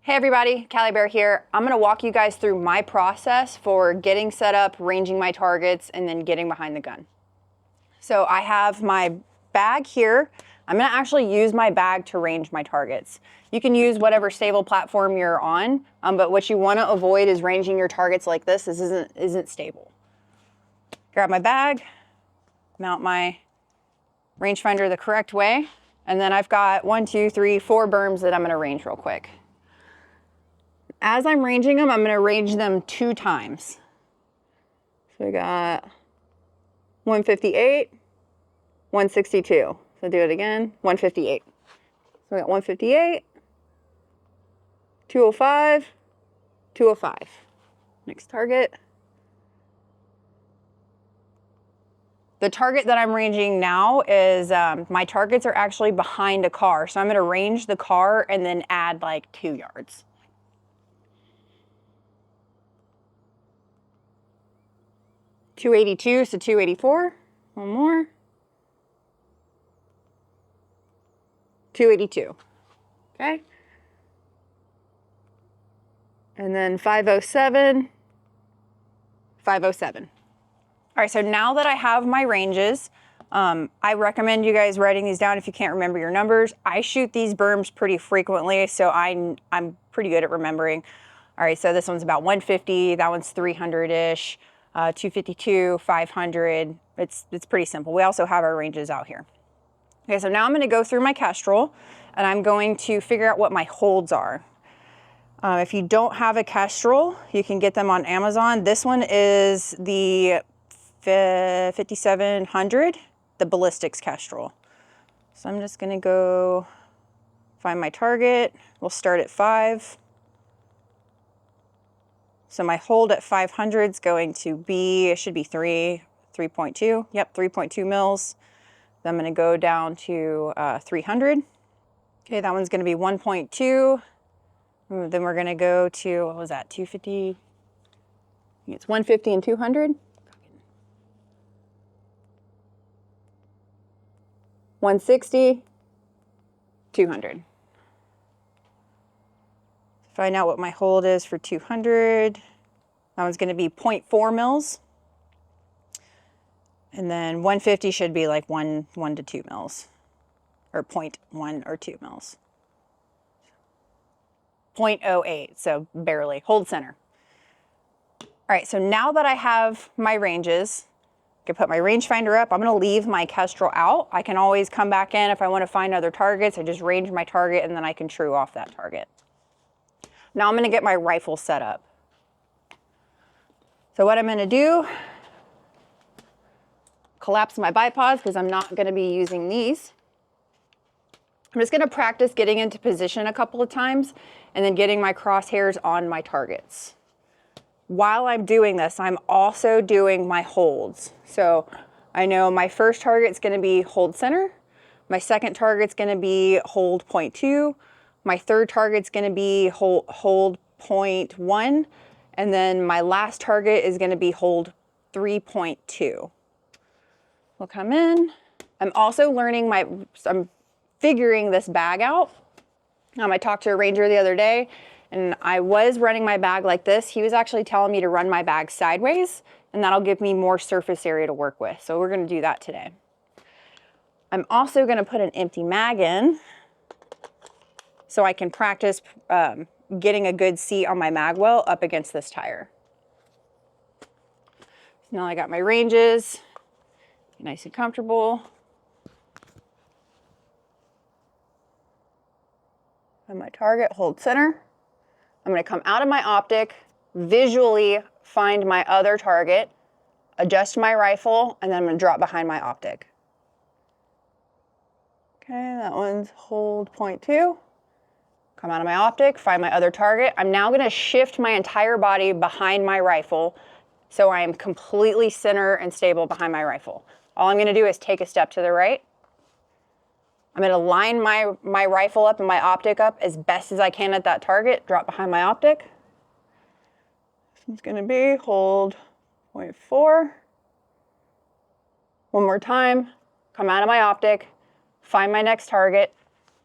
Hey everybody, Calliebear here. I'm gonna walk you guys through my process for getting set up, ranging my targets, and then getting behind the gun. So I have my bag here. I'm gonna actually use my bag to range my targets. You can use whatever stable platform you're on, but what you wanna avoid is ranging your targets like this. This isn't stable. Grab my bag, mount my rangefinder the correct way, and then I've got 4 berms that I'm gonna range real quick. As I'm ranging them, I'm going to range them 2 times. So we got 158, 162. So do it again, 158. So we got 158, 205, 205. Next target. The target that I'm ranging now is, my targets are actually behind a car. So I'm going to range the car and then add like 2 yards. .282, so 284. One more. 282. Okay. And then 507. 507. All right, so now that I have my ranges, I recommend you guys writing these down if you can't remember your numbers. I shoot these berms pretty frequently, so I'm pretty good at remembering. All right, so this one's about 150, that one's 300-ish. 252, 500, it's pretty simple. We also have our ranges out here. Okay, so now I'm gonna go through my Kestrel and I'm going to figure out what my holds are. If you don't have a Kestrel, you can get them on Amazon. This one is the 5700, the ballistics Kestrel. So I'm just gonna go find my target. We'll start at 5. So my hold at 500 is going to be, it should be 3.2. Yep, 3.2 mils. Then I'm going to go down to 300. Okay, that one's going to be 1.2. Then we're going to go to, what was that, 250? I think it's 150 and 200. 160, 200. Find out what my hold is for 200. That one's going to be 0.4 mils. And then 150 should be like 1 to 2 mils. Or 0.1 or 2 mils. 0.08, so barely. Hold center. All right, so now that I have my ranges, I can put my rangefinder up. I'm going to leave my Kestrel out. I can always come back in if I want to find other targets. I just range my target and then I can true off that target. Now I'm going to get my rifle set up. So what I'm going to do, collapse my bipods because I'm not going to be using these. I'm just going to practice getting into position a couple of times and then getting my crosshairs on my targets. While I'm doing this, I'm also doing my holds. So I know my first target's going to be hold center. My second target's going to be hold 0.2. My third target's going to be hold 0.1, and then my last target is going to be hold 3.2. We'll come in. I'm also learning I'm figuring this bag out. I talked to a ranger the other day, and I was running my bag like this. He was actually telling me to run my bag sideways, and that'll give me more surface area to work with. So we're going to do that today. I'm also going to put an empty mag in, so I can practice getting a good seat on my mag well up against this tire. So now I got my ranges, nice and comfortable. And my target, hold center. I'm going to come out of my optic, visually find my other target, adjust my rifle, and then I'm going to drop behind my optic. Okay, that one's hold 0.2. Come out of my optic, find my other target. I'm now going to shift my entire body behind my rifle so I am completely center and stable behind my rifle. All I'm going to do is take a step to the right. I'm going to line my rifle up and my optic up as best as I can at that target, drop behind my optic. This one's going to be hold 0.4. One more time, come out of my optic, find my next target,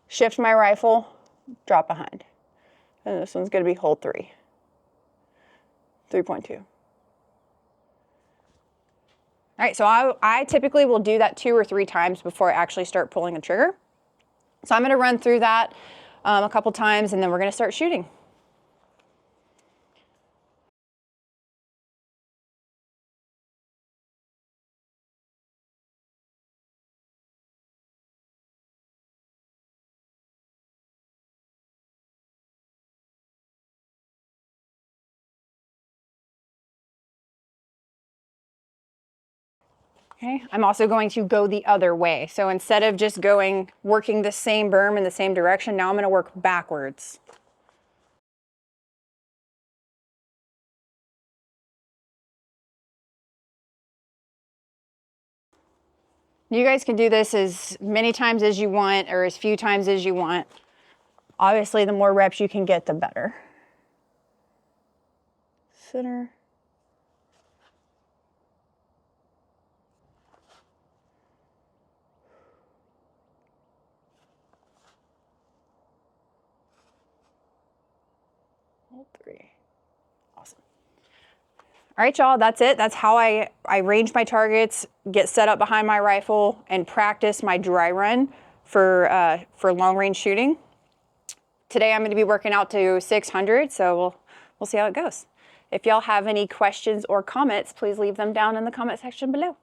shift my rifle, drop behind. And this one's going to be hole 3. 3.2. All right, so I typically will do that 2 or 3 times before I actually start pulling the trigger. So I'm going to run through that a couple times, and then we're going to start shooting. Okay, I'm also going to go the other way. So instead of just working the same berm in the same direction, now I'm going to work backwards. You guys can do this as many times as you want or as few times as you want. Obviously, the more reps you can get, the better. Center. Hold 3. Awesome. All right, y'all, that's it. That's how I range my targets, get set up behind my rifle, and practice my dry run for long range shooting. Today I'm going to be working out to 600, so we'll see how it goes. If y'all have any questions or comments, please leave them down in the comment section below.